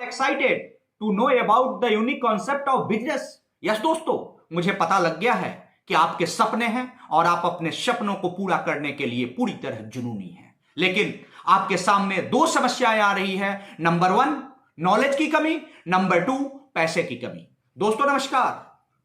Excited to know about the unique concept of business. Yes दोस्तों, मुझे पता लग गया है कि आपके सपने हैं और आप अपने सपनों को पूरा करने के लिए पूरी तरह जुनूनी हैं, लेकिन आपके सामने दो समस्याएं आ रही है। नंबर 1 नॉलेज की कमी, नंबर 2 पैसे की कमी। दोस्तों नमस्कार।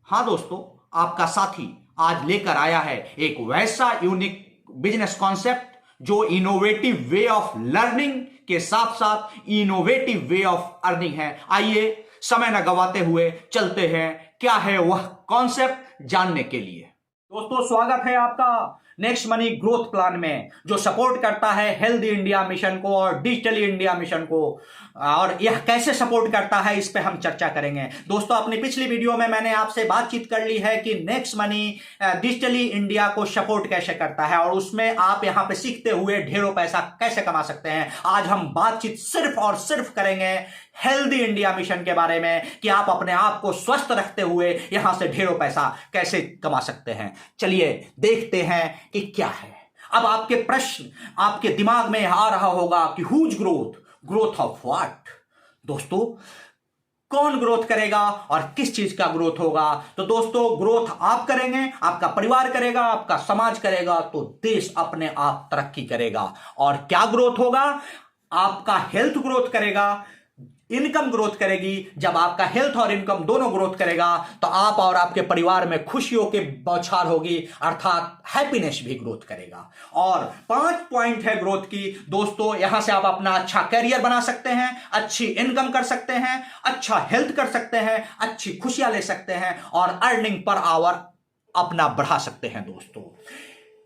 हाँ दोस्तों, आपका साथी आज लेकर आया है एक वैसा यूनिक बिजनेस कॉन्सेप्ट जो इनोवेटिव वे ऑफ लर्निंग के साथ साथ इनोवेटिव वे ऑफ अर्निंग है। आइए समय न गवाते हुए चलते हैं, क्या है वह कॉन्सेप्ट जानने के लिए। दोस्तों स्वागत है आपका नेक्स्ट मनी ग्रोथ प्लान में, जो सपोर्ट करता है हेल्दी इंडिया मिशन को और डिजिटली इंडिया मिशन को। और यह कैसे सपोर्ट करता है इस पे हम चर्चा करेंगे। दोस्तों अपनी पिछली वीडियो में मैंने आपसे बातचीत कर ली है कि नेक्स्ट मनी डिजिटली इंडिया को सपोर्ट कैसे करता है और उसमें आप यहां पे सीखते हुए ढेरों पैसा कैसे कमा सकते हैं। आज हम बातचीत सिर्फ और सिर्फ करेंगे हेल्दी इंडिया मिशन के बारे में कि आप अपने आप को स्वस्थ रखते हुए यहां से ढेरों पैसा कैसे कमा सकते हैं। चलिए देखते हैं कि क्या है। अब आपके प्रश्न आपके दिमाग में आ रहा होगा कि हुज ग्रोथ ऑफ व्हाट। दोस्तों कौन ग्रोथ करेगा और किस चीज का ग्रोथ होगा? तो दोस्तों ग्रोथ आप करेंगे, आपका परिवार करेगा, आपका समाज करेगा, तो देश अपने आप तरक्की करेगा। और क्या ग्रोथ होगा? आपका हेल्थ ग्रोथ करेगा, इनकम ग्रोथ करेगी। जब आपका हेल्थ और इनकम दोनों ग्रोथ करेगा तो आप और आपके परिवार में खुशियों के बौछार होगी, अर्थात हैप्पीनेस भी ग्रोथ करेगा। और 5 पॉइंट है ग्रोथ की। दोस्तों यहां से आप अपना अच्छा करियर बना सकते हैं, अच्छी इनकम कर सकते हैं, अच्छा हेल्थ कर सकते हैं, अच्छी खुशियां ले सकते हैं और अर्निंग पर आवर अपना बढ़ा सकते हैं। दोस्तों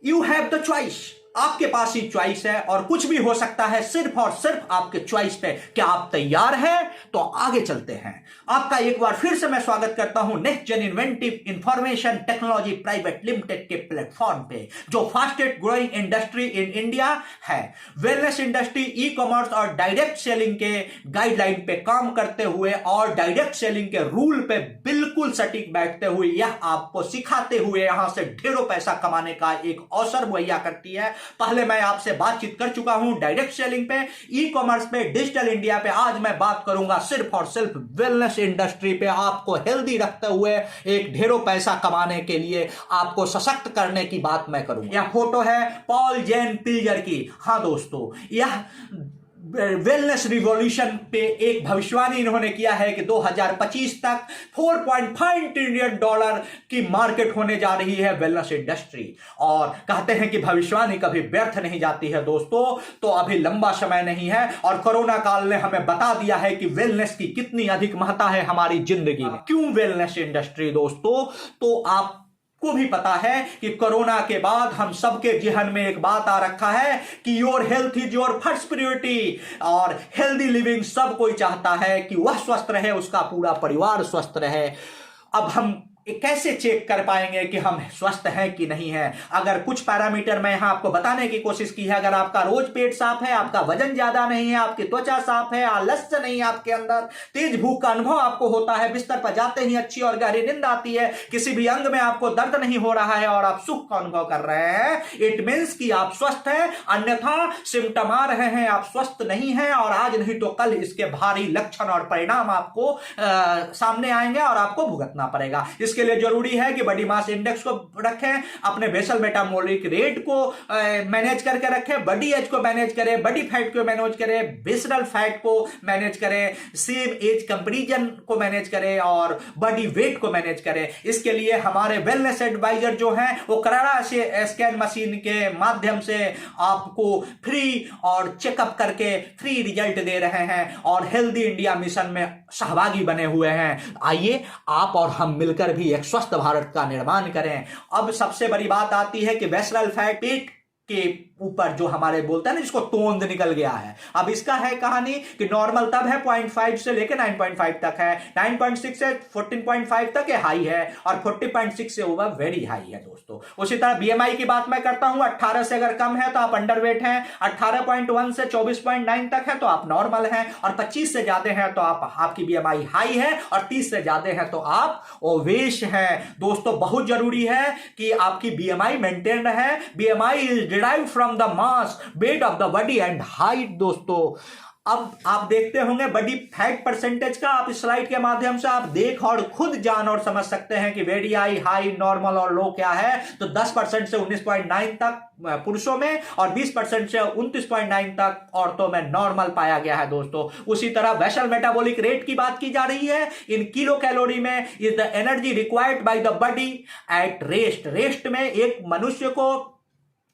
यू हैव द चॉइस, आपके पास ही चॉइस है और कुछ भी हो सकता है सिर्फ और सिर्फ आपके चॉइस पे। क्या आप तैयार हैं? तो आगे चलते हैं। आपका एक बार फिर से मैं स्वागत करता हूं next gen inventive information technology private limited के प्लेटफॉर्म पे, जो fastest growing industry in India है। वेलनेस इंडस्ट्री, ई कॉमर्स और डायरेक्ट सेलिंग के गाइडलाइन पे काम करते हुए और डायरेक्ट सेलिंग के रूल पे बिल्कुल सटीक बैठते हुए यह आपको सिखाते हुए यहां से ढेरों पैसा कमाने का एक अवसर मुहैया करती है। पहले मैं आपसे बातचीत कर चुका हूं डायरेक्ट सेलिंग पे, ई कॉमर्स पे, डिजिटल इंडिया पे। आज मैं बात करूंगा सिर्फ और सिर्फ वेलनेस इंडस्ट्री पे। आपको हेल्दी रखते हुए एक ढेरों पैसा कमाने के लिए आपको सशक्त करने की बात मैं करूंगा। यह फोटो है पॉल जेन पिल्जर की। हाँ दोस्तों, यह वेलनेस रिवॉल्यूशन पे एक भविष्यवाणी इन्होंने किया है कि 2025 तक $4.5 ट्रिलियन की मार्केट होने जा रही है वेलनेस इंडस्ट्री। और कहते हैं कि भविष्यवाणी कभी व्यर्थ नहीं जाती है दोस्तों। तो अभी लंबा समय नहीं है और कोरोना काल ने हमें बता दिया है कि वेलनेस की कितनी अधिक महत्ता है हमारी जिंदगी में। क्यों वेलनेस इंडस्ट्री दोस्तों? तो आप को भी पता है कि कोरोना के बाद हम सबके जहन में एक बात आ रखा है कि your health is your first priority. और हेल्दी लिविंग सब कोई चाहता है कि वह स्वस्थ रहे, उसका पूरा परिवार स्वस्थ रहे। अब हम कैसे चेक कर पाएंगे कि हम स्वस्थ हैं कि नहीं है? अगर कुछ पैरामीटर मैं यहां आपको बताने की कोशिश की है। अगर आपका रोज पेट साफ है, आपका वजन ज्यादा नहीं है, आपकी त्वचा साफ है, आलस्य नहीं है आपके अंदर, तेज भूख का अनुभव आपको होता है, बिस्तर पर जाते ही अच्छी और गहरी नींद आती है, किसी भी अंग में आपको दर्द नहीं हो रहा है और आप सुख का अनुभव कर रहे हैं, इट मीन्स कि आप स्वस्थ हैं। अन्यथा सिम्टम आ रहे हैं, आप स्वस्थ नहीं हैं और आज नहीं तो कल इसके भारी लक्षण और परिणाम आपको सामने आएंगे और आपको भुगतना पड़ेगा। इसके लिए जरूरी है कि बॉडी मास इंडेक्स को रखें, अपने बेसल मेटाबॉलिक रेट को मैनेज करके रखें, बॉडी एज को मैनेज करें, बॉडी फैट को मैनेज करें, विसरल फैट को मैनेज करें, सेम एज कंपैरिजन को मैनेज करें और बॉडी वेट को मैनेज करें। इसके लिए हमारे वेलनेस एडवाइजर जो हैं वो करारा से स्कैन मशीन के माध्यम से आपको फ्री और चेकअप करके फ्री रिजल्ट दे रहे हैं और हेल्दी इंडिया मिशन में सहभागी बने हुए हैं। आइए आप और हम मिलकर भी एक स्वस्थ भारत का निर्माण करें। अब सबसे बड़ी बात आती है कि विसरल फैट पेट के ऊपर जो हमारे बोलते हैं ना, जिसको तोंद निकल गया है। अब इसका है कहानी कि नॉर्मल तब है 0.5 से लेकर 9.5 तक है, 9.6 से 14.5 तक हाई है और 40.6 से ओवर वेरी हाई है दोस्तों। उसी तरह बीएमआई की बात मैं करता हूं, 18 से अगर कम है तो आप अंडरवेट हैं, 18.1 से 24.9 तक है तो आप नॉर्मल हैं और 25 से ज्यादा है तो आपकी बीएमआई हाई है और 30 से ज्यादा है तो आप ओवेश हैं। दोस्तों बहुत जरूरी है कि आपकी बीएमआई मेंटेन रहे। BMI is derived from the mass, weight of the body and height. दोस्तों अब आप देखते होंगे बॉडी फैट परसेंटेज का, आप इस स्लाइड के माध्यम से आप देख और खुद जान और समझ सकते हैं कि वेरी हाई, नॉर्मल और लो क्या है। तो 10% से 19.9 तक पुरुषों में और 20% से 29.9 तक औरतों में नॉर्मल पाया गया है दोस्तों। उसी तरह बेसल मेटाबॉलिक रेट की बात की जा रही है इन किलो कैलोरी में, is the energy required by the body at rest. Rest में एक मनुष्य को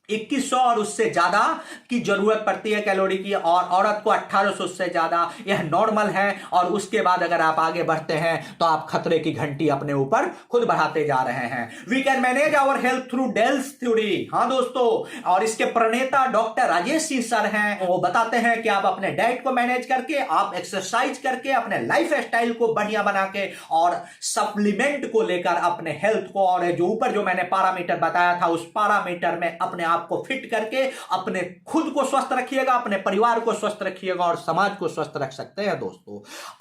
2100 और उससे ज्यादा की जरूरत पड़ती है कैलोरी की, और औरत को 1800 से ज्यादा, यह नॉर्मल है। और उसके बाद अगर आप आगे बढ़ते हैं तो आप खतरे की घंटी अपने ऊपर खुद बढ़ाते जा रहे हैं। We can manage our health through Dale's theory. हाँ दोस्तों, और इसके प्रणेता डॉक्टर राजेश सिंह सर हैं। वो बताते हैं कि आप अपने डाइट को मैनेज करके, आप एक्सरसाइज करके, अपने लाइफ स्टाइल को बढ़िया बना के और सप्लीमेंट को लेकर अपने हेल्थ को, और जो ऊपर जो मैंने पैरामीटर बताया था उस पैरामीटर में अपने आप को फिट करके अपने खुद को स्वस्थ रखिएगा, अपने परिवार को स्वस्थ रखिएगा और समाज को स्वस्थ रख सकते हैं दोस्तों।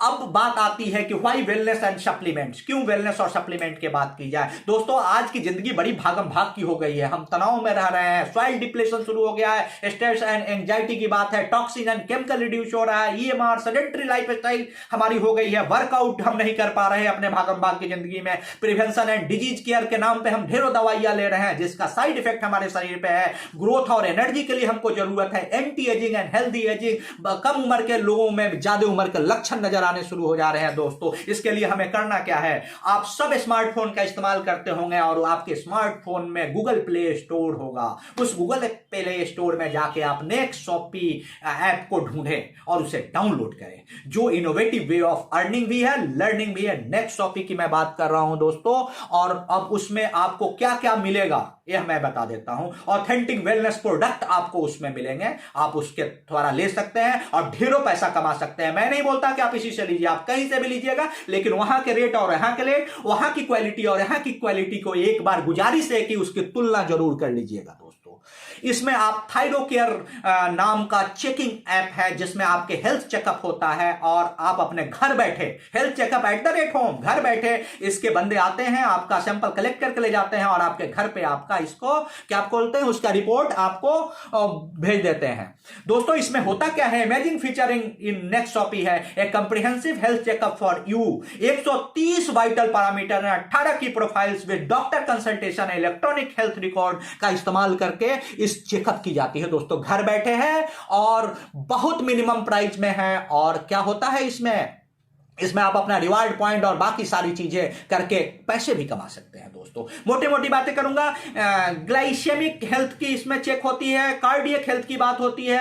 अब बात आती है कि व्हाई वेलनेस एंड सप्लीमेंट्स, क्यों वेलनेस और सप्लीमेंट की बात की जाए। दोस्तों आज की जिंदगी बड़ी भागम भाग की हो गई है, हम तनाव में रह रहे हैं, सॉइल डिप्लेशन शुरू हो गया है, स्ट्रेस एंड एंजाइटी की बात है, टॉक्सिन एंड केमिकल रिड्यूस हो रहा है, ईएमआर सेडेंटरी लाइफस्टाइल हमारी हो गई है, वर्कआउट हम नहीं कर पा रहे हैं अपने भागम भाग की जिंदगी में, प्रिवेंशन एंड डिजीज केयर के नाम पे हम ढेरों दवाइयां ले रहे हैं जिसका साइड इफेक्ट हमारे शरीर पे है। ग्रोथ और एनर्जी के लिए हमको जरूरत है anti ageing and healthy ageing. कम उम्र के लोगों में ज्यादा उम्र के लक्षण नजर आने शुरू हो जा रहे हैं दोस्तों। इसके लिए हमें करना क्या है, आप सब स्मार्टफोन का इस्तेमाल करते होंगे और आपके स्मार्टफोन में गूगल प्ले स्टोर होगा। उस गूगल प्ले स्टोर में जाके आप नेक्स्ट शॉपी ऐप को ढूंढें और उसे डाउनलोड करें, जो इनोवेटिव वे ऑफ अर्निंग भी है, लर्निंग भी है। नेक्स्ट शॉपी की मैं बात कर रहा हूं दोस्तों, और अब उसमें आपको क्या क्या मिलेगा यह मैं बता देता हूं। ऑथेंटिक वेलनेस प्रोडक्ट आपको उसमें मिलेंगे, आप उसके द्वारा ले सकते हैं और ढेरों पैसा कमा सकते हैं। मैं नहीं बोलता कि आप इसी से लीजिए, आप कहीं से भी लीजिएगा, लेकिन वहां के रेट और यहां के रेट, वहां की क्वालिटी और यहां की क्वालिटी को एक बार गुजारिश है कि उसकी तुलना जरूर कर लीजिएगा दोस्तों। इसमें आप थायरोकेयर नाम का चेकिंग ऐप है जिसमें आपके हेल्थ चेकअप होता है, और आप अपने घर बैठे health checkup at the rate home, घर बैठे इसके बंदे आते हैं, आपका सैंपल कलेक्ट करके ले जाते हैं और आपके घर पे आपका इसको क्या बोलते हैं, उसका रिपोर्ट आपको भेज देते हैं दोस्तों। इसमें होता क्या है, इमेजिंग फीचरिंग इन नेक्स्ट शॉपी है a comprehensive health checkup for you. 130 vital parameter, 18 की profiles with doctor consultation, electronic health record का इस्तेमाल करके इस चेकअप की जाती है दोस्तों। घर बैठे हैं और बहुत मिनिमम प्राइस में है। और क्या होता है इसमें आप अपना रिवार्ड पॉइंट और बाकी सारी चीजें करके पैसे भी कमा सकते हैं दोस्तों। मोटी मोटी बातें करूंगा, ग्लाइसेमिक हेल्थ की इसमें चेक होती है, कार्डियक हेल्थ की बात होती है,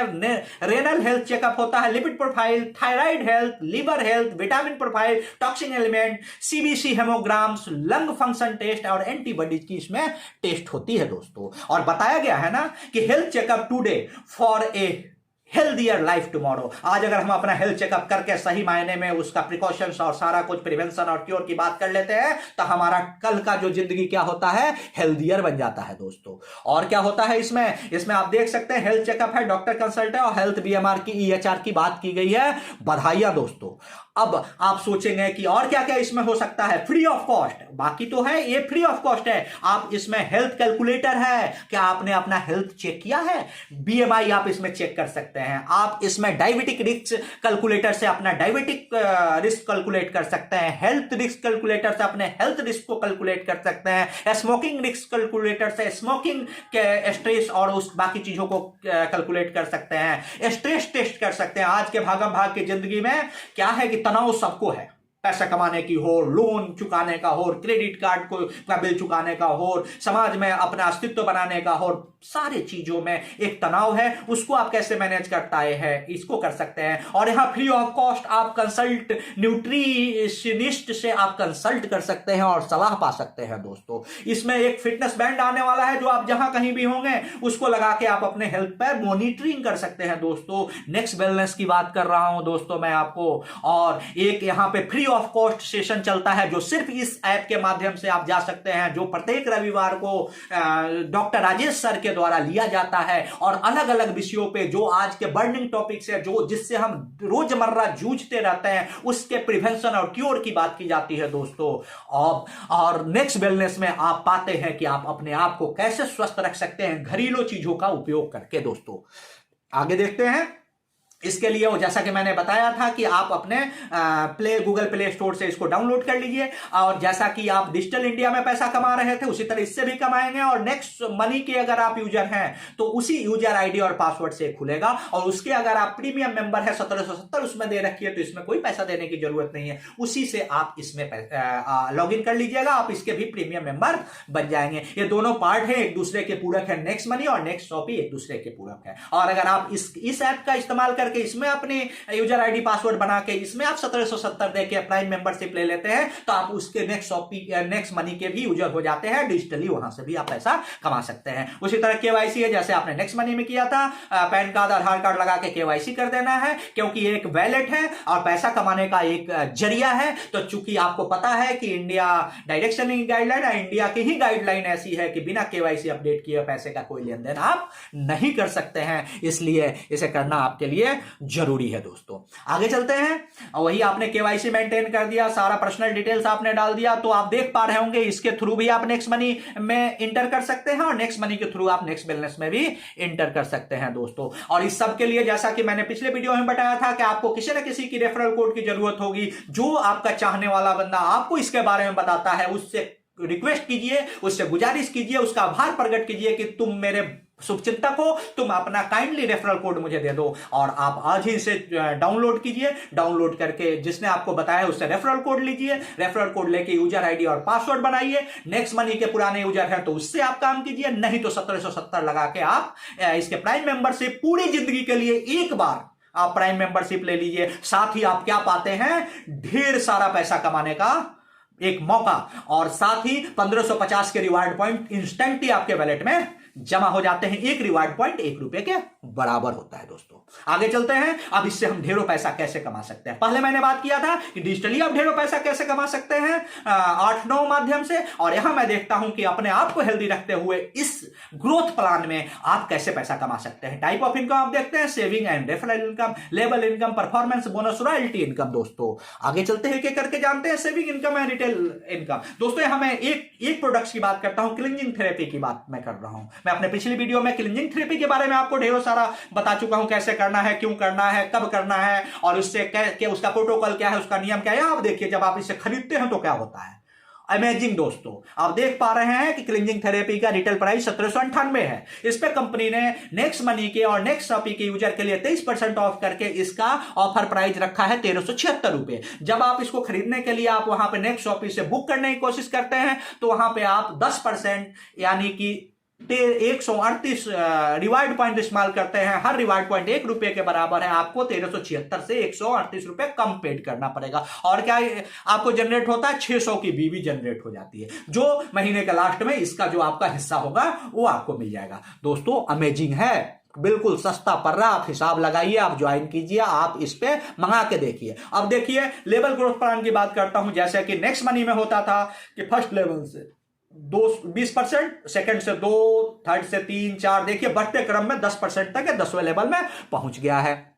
रेनल हेल्थ चेकअप होता है, lipid profile, thyroid health, liver health, vitamin profile, toxin element, CBC haemograms, lung function test और एंटीबॉडीज की इसमें टेस्ट होती है दोस्तों। और बताया गया है ना कि health checkup today for a healthier life tomorrow. आज अगर हम अपना हेल्थ चेकअप करके सही मायने में उसका प्रिकॉशंस और सारा कुछ प्रिवेंशन और क्योर की बात कर लेते हैं तो हमारा कल का जो जिंदगी क्या होता है, हेल्दियर बन जाता है दोस्तों। और क्या होता है इसमें आप देख सकते हैं हेल्थ चेकअप है, डॉक्टर कंसल्ट है और हेल्थ बीएमआर की ईएचआर की बात की गई है। बधाइयां दोस्तों। अब आप सोचेंगे कि और क्या क्या इसमें हो सकता है, फ्री ऑफ कॉस्ट, बाकी तो है ये फ्री ऑफ कॉस्ट है। आप इसमें हेल्थ कैलकुलेटर है, क्या आपने अपना हेल्थ चेक किया है, बीएमआई आप इसमें चेक कर सकते हैं। आप इसमें डायबिटिक रिस्क कैलकुलेटर से अपना डायबिटिक रिस्क कैलकुलेट कर सकते हैं, हेल्थ रिस्क कैलकुलेटर से अपने हेल्थ रिस्क को कैलकुलेट कर सकते हैं, स्मोकिंग रिस्क कैलकुलेटर से स्मोकिंग के स्ट्रेस और उस बाकी चीजों को कैलकुलेट कर सकते हैं, स्ट्रेस टेस्ट कर सकते हैं। आज के भागम भाग की जिंदगी में क्या है कि तनाव सबको है, पैसा कमाने की हो, लोन चुकाने का हो, क्रेडिट कार्ड का बिल चुकाने का हो, समाज में अपना अस्तित्व बनाने का हो, सारे चीजों में एक तनाव है। उसको आप कैसे मैनेज करता है, इसको कर सकते हैं। और यहां फ्री ऑफ कॉस्ट आप कंसल्ट न्यूट्रिशनिस्ट से आप कंसल्ट कर सकते हैं और सलाह पा सकते हैं दोस्तों। इसमें एक फिटनेस बैंड आने वाला है जो आप जहां कहीं भी होंगे उसको लगा के आप अपने हेल्थ पर मॉनिटरिंग कर सकते हैं दोस्तों। नेक्स्ट वेलनेस की बात कर रहा हूं दोस्तों मैं आपको। और एक यहां पे फ्री ऑफ कॉस्ट सेशन चलता है जो सिर्फ इस ऐप के माध्यम से आप जा सकते हैं, जो प्रत्येक रविवार को डॉक्टर राजेश सर के द्वारा लिया जाता है और अलग अलग विषयों पे जो आज के बर्निंग टॉपिक्स है, जो जिससे हम रोजमर्रा जूझते रहते हैं, उसके प्रिवेंशन और क्योर की बात की जाती है दोस्तों। और नेक्स्ट वेलनेस में आप पाते हैं कि आप अपने आप को कैसे स्वस्थ रख सकते हैं घरेलू चीजों का उपयोग करके दोस्तों। आगे देखते हैं। इसके लिए वो जैसा कि मैंने बताया था कि आप अपने गूगल प्ले स्टोर से इसको डाउनलोड कर लीजिए, और जैसा कि आप डिजिटल इंडिया में पैसा कमा रहे थे उसी तरह इससे भी कमाएंगे। और नेक्स्ट मनी के अगर आप यूजर हैं तो उसी यूजर आईडी और पासवर्ड से खुलेगा, और उसके अगर आप प्रीमियम मेंबर है 1770 उसमें दे रखी है तो इसमें कोई पैसा देने की जरूरत नहीं है, उसी से आप इसमें लॉग इन कर लीजिएगा, आप इसके भी प्रीमियम मेंबर बन जाएंगे। ये दोनों पार्ट है, एक दूसरे के पूरक है, नेक्स्ट मनी और नेक्स्ट शॉपी एक दूसरे के पूरक है। और अगर आप इस ऐप का इस्तेमाल करके इसमें अपने यूजर आईडी पासवर्ड बना के इसमें आप 1770 देके प्राइम मेंबरशिप ले लेते हैं तो आप उसके नेक्स्ट मनी के भी यूजर हो जाते हैं, डिजिटली वहां से भी आप पैसा कमा सकते हैं। उसी तरह केवाईसी है, जैसे आपने नेक्स्ट मनी में किया था, पैन कार्ड आधार कार्ड लगा के केवाईसी कर देना है, क्योंकि एक वैलेट है और पैसा कमाने का एक जरिया है। तो चूंकि आपको पता है कि इंडिया डायरेक्शन गाइडलाइन है, इंडिया की ही गाइडलाइन ऐसी है कि बिना केवाईसी अपडेट किए पैसे का कोई लेन देन आप नहीं कर सकते हैं, इसलिए इसे करना आपके लिए जरूरी है। दोस्तों आगे चलते हैं, वही आपने केवाईसी मेंटेन कर दिया, सारा पर्सनल डिटेल्स आपने डाल दिया, तो आप देख पा रहे होंगे इसके थ्रू भी आप नेक्स्ट मनी में इंटर कर सकते हैं और नेक्स्ट मनी के थ्रू आप नेक्स्ट बैलेंस में भी इंटर कर सकते हैं दोस्तों। और इस सब के लिए जैसा कि मैंने पिछले वीडियो में बताया था कि आपको किसी न किसी की रेफरल कोड की जरूरत होगी, जो आपका चाहने वाला बंदा आपको इसके बारे में बताता है उससे रिक्वेस्ट कीजिए, उससे गुजारिश कीजिए, उसका आभार प्रकट कीजिए कि तुम मेरे शुभचिंतक हो, तुम अपना काइंडली रेफरल कोड मुझे दे दो। और आप आज ही इसे डाउनलोड कीजिए, डाउनलोड करके जिसने आपको बताया उससे रेफरल कोड लीजिए, रेफरल कोड लेके यूजर आईडी और पासवर्ड बनाइए। नेक्स्ट मनी के पुराने यूजर हैं तो उससे आप काम कीजिए, नहीं तो 1770 लगा के आप इसके प्राइम मेंबरशिप पूरी जिंदगी के लिए एक बार आप प्राइम मेंबरशिप ले लीजिए। साथ ही आप क्या पाते हैं, ढेर सारा पैसा कमाने का एक मौका, और साथ ही 1550 के रिवार्ड पॉइंट इंस्टेंटली आपके वैलेट में जमा हो जाते हैं। एक रिवार्ड पॉइंट 1 रुपए के बराबर होता है। दोस्तों आगे चलते हैं, अब इससे हम ढेरों पैसा कैसे कमा सकते हैं। पहले मैंने बात किया था कि डिजिटली आप ढेरों पैसा कैसे कमा सकते हैं 8-9 माध्यम से, और यहां मैं देखता हूं कि अपने आप को हेल्दी रखते हुए इस ग्रोथ प्लान में आप कैसे पैसा कमा सकते हैं। टाइप ऑफ इनकम आप देखते हैं, saving and referral income, label income, performance bonus, royalty income. दोस्तों आगे चलते हैं, एक करके जानते हैं saving income and retail income. दोस्तों यहां मैं एक प्रोडक्ट्स की बात करता हूं, क्लींजिंग थेरेपी की बात मैं कर रहा हूं। मैं अपने पिछली वीडियो में क्लींजिंग थेरेपी के बारे में आपको ढेरों सारा बता चुका हूं, कैसे करना है, क्यों करना है, कब करना है, और उससे उसका प्रोटोकॉल क्या है, उसका नियम क्या है। आप देखिए जब आप इसे खरीदते हैं तो क्या होता है, अमेजिंग। दोस्तों आप देख पा रहे हैं कि क्लींजिंग थेरेपी का रिटेल प्राइस 1798 है। इस पे कंपनी ने नेक्स्ट मनी के और नेक्स्ट शॉपी के यूजर के लिए 23% ऑफ करके इसका ऑफर प्राइस रखा है 1376 रुपए। जब आप इसको खरीदने के लिए आप वहां पे नेक्स्ट शॉपी से बुक करने की कोशिश करते हैं तो वहां पे आप 10% यानी कि 138 रिवार्ड पॉइंट इस्तेमाल करते हैं। हर रिवार्ड पॉइंट 1 रुपए के बराबर है, आपको 1376 से 138 रुपए कम पेड करना पड़ेगा। और क्या आपको जनरेट होता है, 600 की बीवी जनरेट हो जाती है, जो महीने के लास्ट में इसका जो आपका हिस्सा होगा वो आपको मिल जाएगा। दोस्तों अमेजिंग है, बिल्कुल सस्ता पड़ रहा, आप हिसाब लगाइए, आप ज्वाइन कीजिए, आप इस पे मंगा के देखिए। अब देखिए लेवल ग्रोथ प्लान की बात करता हूं, जैसे कि नेक्स्ट मनी में होता था कि फर्स्ट लेवल से 20%, सेकंड से 2, थर्ड से 3, 4, देखिए बढ़ते क्रम में 10% तक 10वें लेवल में पहुंच गया है।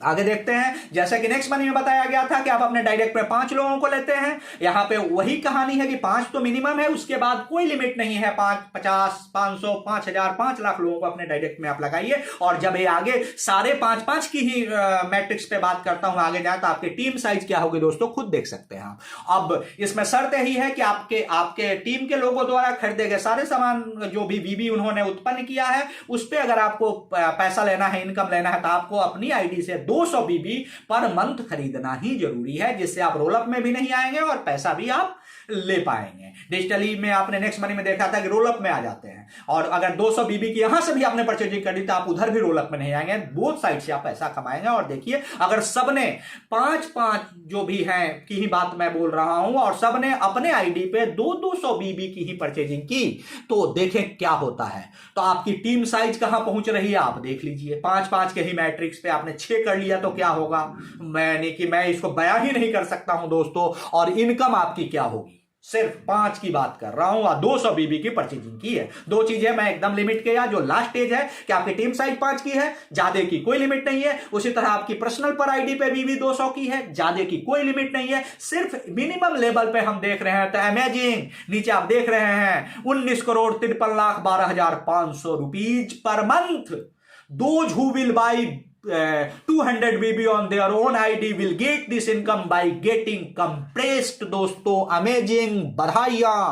आगे देखते हैं, जैसे कि नेक्स्ट मनी में बताया गया था कि आप अपने डायरेक्ट में 5 लोगों को लेते हैं। यहां पे वही कहानी है कि 5 तो मिनिमम है, उसके बाद कोई लिमिट नहीं है। 5, 50, 500, 5000, 5 लाख लोगों को अपने डायरेक्ट में आप लगाइए। और जब ये आगे सारे 5-5 की ही मैट्रिक्स पे बात करता हूं आगे जाए तो आपकी टीम साइज क्या होगी दोस्तों खुद देख सकते हैं। अब इसमें शर्त यही है कि आपके टीम के लोगों द्वारा खरीदे गए सारे सामान जो भी बीबी उन्होंने उत्पन्न किया है उस पर अगर आपको पैसा लेना है, इनकम लेना है, तो आपको अपनी आईडी से 200 बीबी पर मंथ खरीदना ही जरूरी है, जिससे आप रोलअप में भी नहीं आएंगे और पैसा भी आप ले पाएंगे। डिजिटली में आपने नेक्स्ट मनी में देखा था कि रोलअप में आ जाते हैं, और अगर 200 बीबी की यहां से भी आपने परचेजिंग कर दी तो आप उधर भी रोलअप में नहीं आएंगे, बोथ साइड से आप पैसा कमाएंगे। और देखिए अगर सबने 5-5 जो भी हैं की ही बात मैं बोल रहा हूं और सबने अपने आईडी पे 200 बीबी की ही परचेजिंग की तो देखें क्या होता है। तो आपकी टीम साइज कहां पहुंच रही है आप देख लीजिए। 5-5 के ही मैट्रिक्स पे आपने 6 कर लिया तो क्या होगा, मैं इसको बयां ही नहीं कर सकता हूं दोस्तों। और इनकम आपकी क्या होगी, सिर्फ 5 की बात कर रहा हूं और 200 बीबी की परचेजिंग की है। 2 चीजें मैं एकदम लिमिट किया, जो लास्ट स्टेज है कि आपकी टीम साइज 5 की है, ज्यादा की कोई लिमिट नहीं है। उसी तरह आपकी पर्सनल पर आईडी पे बीबी 200 की है, ज्यादा की कोई लिमिट नहीं है। सिर्फ मिनिमम लेवल पे हम देख रहे हैं तो अमेजिंग, नीचे आप देख रहे हैं 19,53,12,500 rupees per month. Those who will by 200 BB on their own ID will get this income by getting compressed। दोस्तों अमेजिंग, बधाइयां।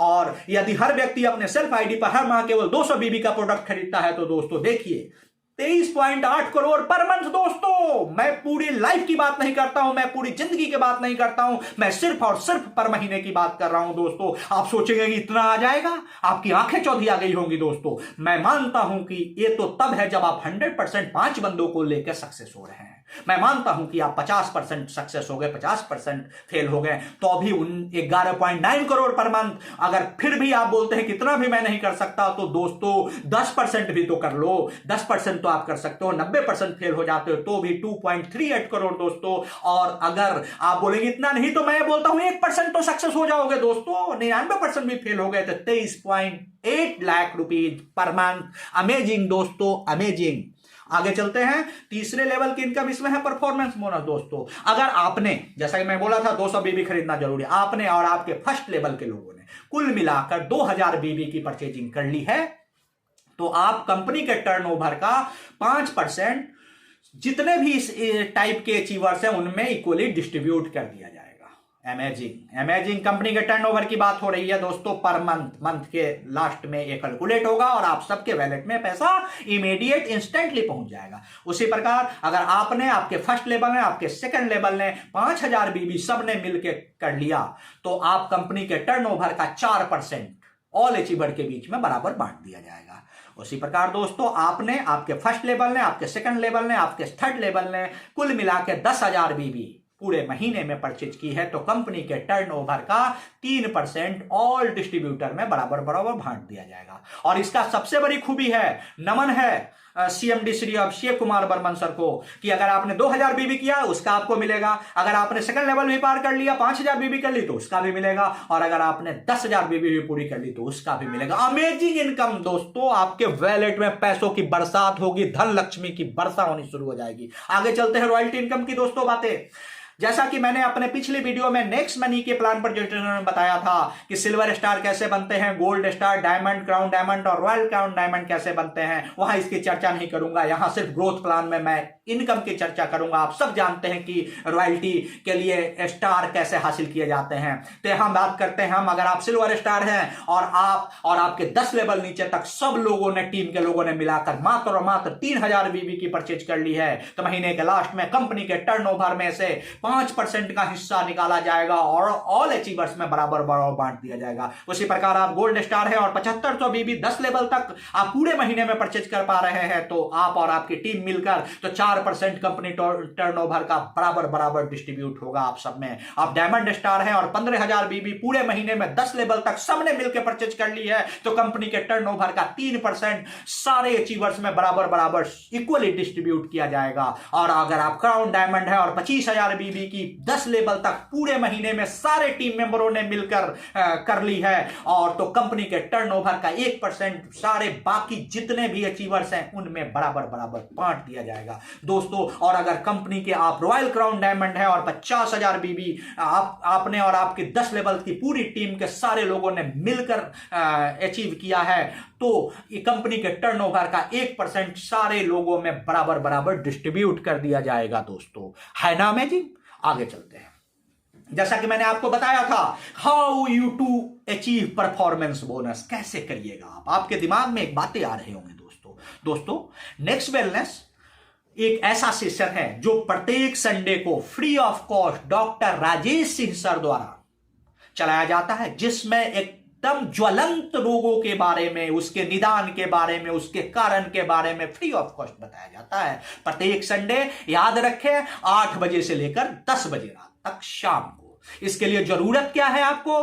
और यदि हर व्यक्ति अपने सेल्फ आईडी पर हर माह केवल 200 BB का प्रोडक्ट खरीदता है तो दोस्तों देखिए 23.8 करोड़ पर मंथ। दोस्तों मैं पूरी लाइफ की बात नहीं करता हूं, मैं पूरी जिंदगी की बात नहीं करता हूं, मैं सिर्फ और सिर्फ पर महीने की बात कर रहा हूं। दोस्तों आप सोचेंगे कि इतना आ जाएगा, आपकी आंखें चौधी आ गई होंगी। दोस्तों मैं मानता हूं कि ये तो तब है जब आप 100% 5 बंदों को लेकर सक्सेस हो रहे हैं। मैं मानता हूं कि आप 50% सक्सेस हो गए, 50% फेल हो गए, तो भी उन 11.9 करोड़ पर मंथ। अगर फिर भी आप बोलते हैं कितना भी मैं नहीं कर सकता, तो दोस्तों 10% भी तो कर लो। 10% तो आप कर सकते हो, 90% फेल हो जाते हो तो भी 2.38 करोड़ दोस्तों। और अगर आप बोलेंगे इतना नहीं, तो मैं बोलता हूं 1% तो सक्सेस हो जाओगे दोस्तों। 99% भी फेल हो गए तो 23.8 lakh rupees per month. Amazing दोस्तों, अमेजिंग। आगे चलते हैं, तीसरे लेवल की इनकम इसमें है परफॉर्मेंस बोनस। दोस्तों अगर आपने, जैसा कि मैं बोला था 200 बीबी खरीदना जरूरी, आपने और आपके फर्स्ट लेवल के लोगों ने कुल मिलाकर 2000 बीबी की परचेजिंग कर ली है, तो आप कंपनी के टर्नओवर का 5% जितने भी इस टाइप के अचीवर्स हैं उनमें इक्वली डिस्ट्रीब्यूट कर दिया जाएगा। Amazing, amazing. कंपनी के टर्नओवर की बात हो रही है दोस्तों पर मंथ के लास्ट में ये कैलकुलेट होगा और आप सबके वैलेट में पैसा इमीडिएट इंस्टेंटली पहुंच जाएगा। उसी प्रकार अगर आपने, आपके फर्स्ट लेवल ने, आपके सेकंड लेवल ने 5000 बीबी सबने मिलकर कर लिया, तो आप कंपनी के टर्नओवर का 4% ऑल अचीवर के बीच में बराबर बांट दिया जाएगा। उसी प्रकार दोस्तों आपने, आपके फर्स्ट लेवल ने, आपके सेकंड लेवल ने, आपके थर्ड लेवल ने कुल मिला के 10,000 बीबी पूरे महीने में परचेज की है, तो कंपनी के टर्नओवर का 3% ऑल डिस्ट्रीब्यूटर में बराबर बराबर बांट दिया जाएगा। और इसका सबसे बड़ी खूबी है, नमन है CMD श्री अभिषेक कुमार बर्मन सर को, कि अगर आपने 2000 बीबी किया उसका आपको मिलेगा, अगर आपने सेकंड लेवल भी पार कर लिया, 5000 बीबी कर ली तो उसका भी मिलेगा, और अगर आपने 10,000 बीबी भी पूरी कर ली तो उसका भी मिलेगा। अमेजिंग इनकम दोस्तों, आपके वैलेट में पैसों की बरसात होगी, धन लक्ष्मी की वर्षा होनी शुरू हो जाएगी। आगे चलते हैं रॉयल्टी इनकम की दोस्तों बातें। जैसा कि मैंने अपने पिछली वीडियो में नेक्स्ट मनी के प्लान पर जो बताया था कि सिल्वर स्टार कैसे बनते हैं, gold star, diamond, crown diamond और रॉयल क्राउन डायमंड कैसे बनते हैं, वहां इसकी चर्चा नहीं करूंगा। यहां सिर्फ ग्रोथ प्लान में मैं इनकम की चर्चा करूंगा। आप सब जानते हैं कि रॉयल्टी के लिए स्टार कैसे हासिल किए जाते हैं, तो हम बात करते हैं। हम अगर आप सिल्वर स्टार हैं और आप और आपके 10 लेवल नीचे तक सब लोगों ने, टीम के लोगों ने मिलाकर मात्र और मात्र 3000 बीबी की परचेज कर ली है, तो महीने के लास्ट में कंपनी के टर्नओवर में से 5% का हिस्सा निकाला जाएगा और ऑल अचीवर्स में बराबर बराबर बांट दिया जाएगा। उसी प्रकार आप गोल्ड स्टार है और 7500 बीबी 10 लेवल तक आप पूरे महीने में परचेज कर पा रहे हैं, तो आप और आपकी टीम मिलकर तो 4% कंपनी टर्नओवर का बराबर बराबर डिस्ट्रीब्यूट होगा आप सब में। आप डायमंड स्टार हैं और 15000 बीबी पूरे महीने में 10 लेवल तक सबने मिलकर परचेज कर ली है, तो कंपनी के टर्नओवर का 3% सारे अचीवर्स में बराबर बराबर इक्वली डिस्ट्रीब्यूट किया जाएगा। और अगर आप क्राउन डायमंड है और 25000 बीबी की 10 लेवल तक पूरे महीने में सारे टीम मेंबरों ने मिलकर कर ली है, और तो कंपनी के टर्नओवर का 1% सारे बाकी जितने भी अचीवर्स हैं उनमें बराबर बराबर बांट दिया जाएगा दोस्तों। और अगर कंपनी के आप रॉयल क्राउन डायमंड है और 50,000 बीबी आपने और आपके 10 लेवल की पूरी टीम के सारे लोगों ने मिलकर अचीव किया है, तो ये कंपनी के टर्नओवर का 1% सारे लोगों में बराबर बराबर डिस्ट्रीब्यूट कर दिया जाएगा दोस्तों। है ना अमेजिंग? आगे चलते हैं। जैसा कि मैंने आपको बताया था, how you to achieve performance bonus, कैसे करिएगा आप, आपके दिमाग में एक बातें आ रही होंगी दोस्तों नेक्स्ट वेलनेस एक ऐसा सेशन है जो प्रत्येक संडे को free of cost doctor Rajesh Singh sir द्वारा चलाया जाता है, जिसमें एकदम ज्वलंत रोगों के बारे में, उसके निदान के बारे में, उसके कारण के बारे में फ्री ऑफ कॉस्ट बताया जाता है। प्रत्येक संडे याद रखें 8 बजे से लेकर 10 बजे रात तक शाम को। इसके लिए जरूरत क्या है आपको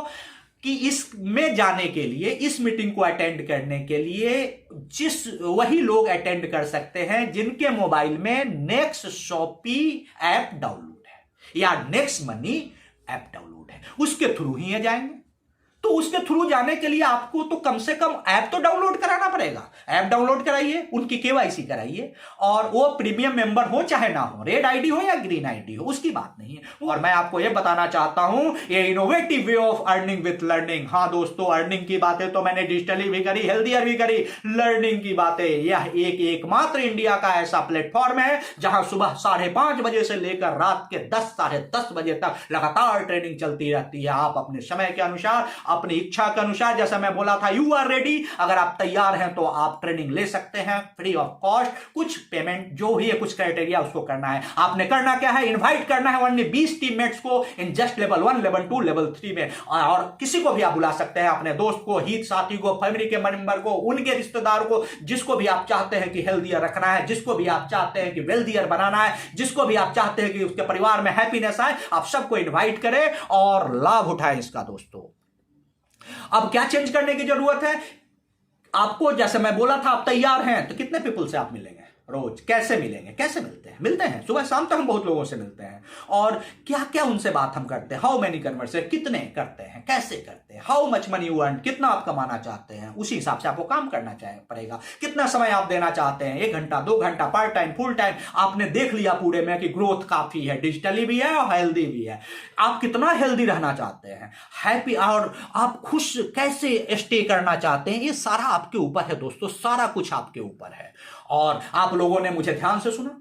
कि इसमें जाने के लिए, इस मीटिंग को अटेंड करने के लिए वही लोग अटेंड कर सकते हैं जिनके मोबाइल में नेक्स्ट शॉपी ऐप डाउनलोड है या नेक्स्ट मनी ऐप डाउनलोड है, उसके थ्रू ही जाएंगे। तो उसके थ्रू जाने के लिए आपको तो कम से कम ऐप तो डाउनलोड कराना पड़ेगा। ऐप डाउनलोड कराइए, उनकी केवाईसी कराइए, और वो प्रीमियम मेंबर हो चाहे ना हो, रेड आईडी हो या ग्रीन आईडी हो, उसकी बात नहीं है। और मैं आपको ये बताना चाहता हूं, ये innovative way of earning with learning. हाँ दोस्तों, अर्निंग की बातें तो मैंने डिजिटली भी करी, हेल्थियर भी करी, लर्निंग की बातें, यह एकमात्र इंडिया का ऐसा प्लेटफॉर्म है जहां सुबह 5:30 बजे से लेकर रात के 10 साढ़े 10 बजे तक लगातार ट्रेनिंग चलती रहती है। आप अपने समय के अनुसार, अपनी इच्छा के अनुसार, जैसा मैं बोला था, यू आर रेडी, अगर आप तैयार हैं तो आप ट्रेनिंग ले सकते हैं फ्री ऑफ कॉस्ट। कुछ पेमेंट जो भी है, कुछ क्राइटेरिया उसको करना है। आपने करना क्या है, इनवाइट करना है ओनली 20 टीममेट्स को in just level 1, level 2, level 3 में, और किसी को भी आप बुला सकते हैं, अपने दोस्त को, हित साथी को, फैमिली के मेंबर को, उनके रिश्तेदार को, जिसको भी आप चाहते हैं कि हेल्दियर रखना है, जिसको भी आप चाहते हैं कि वेल्दियर बनाना है, जिसको भी आप चाहते हैं कि उसके परिवार में हैप्पीनेस आए, आप सबको इनवाइट करें और लाभ उठाएं इसका। दोस्तों, अब क्या चेंज करने की जरूरत है आपको? जैसे मैं बोला था, आप तैयार हैं तो कितने पीपल से आप मिलेंगे रोज? कैसे मिलेंगे? कैसे मिलते हैं सुबह शाम तो हम बहुत लोगों से मिलते हैं, और क्या क्या उनसे बात हम करते हैं। हाउ मेनी कन्वर्सेशन, कितने करते हैं, कैसे करते हैं, how much money you earn, कितना आप कमाना चाहते हैं, उसी हिसाब से आपको काम करना पड़ेगा। कितना समय आप देना चाहते हैं, 1 घंटा, 2 घंटा, पार्ट टाइम, फुल टाइम, आपने देख लिया पूरे में कि ग्रोथ काफी है, डिजिटली भी है और हेल्दी भी है। आप कितना हेल्दी रहना चाहते हैं, हैप्पी, और आप खुश कैसे स्टे करना चाहते हैं, ये सारा आपके ऊपर है दोस्तों, सारा कुछ आपके ऊपर है। और आप लोगों ने मुझे ध्यान से सुना,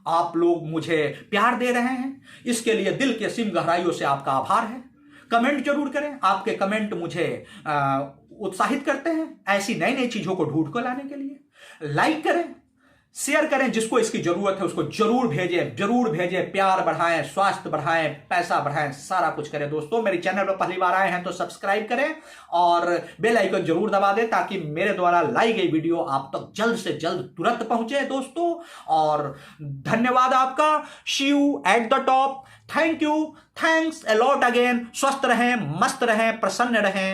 आप लोग मुझे प्यार दे रहे हैं, इसके लिए दिल के सीम गहराइयों से आपका आभार है। कमेंट जरूर करें, आपके कमेंट मुझे उत्साहित करते हैं ऐसी नई नई चीजों को ढूंढ कर लाने के लिए। लाइक करें, शेयर करें, जिसको इसकी जरूरत है उसको जरूर भेजें। प्यार बढ़ाएं, स्वास्थ्य बढ़ाएं, पैसा बढ़ाएं, सारा कुछ करें। दोस्तों, मेरे चैनल पर पहली बार आए हैं तो सब्सक्राइब करें और बेल आइकन जरूर दबा दें, ताकि मेरे द्वारा लाई गई वीडियो आप तक जल्द से जल्द तुरंत पहुंचे दोस्तों। और धन्यवाद आपका। See you at the top. Thank you, thanks a lot again. स्वस्थ रहें, मस्त रहें, प्रसन्न रहें।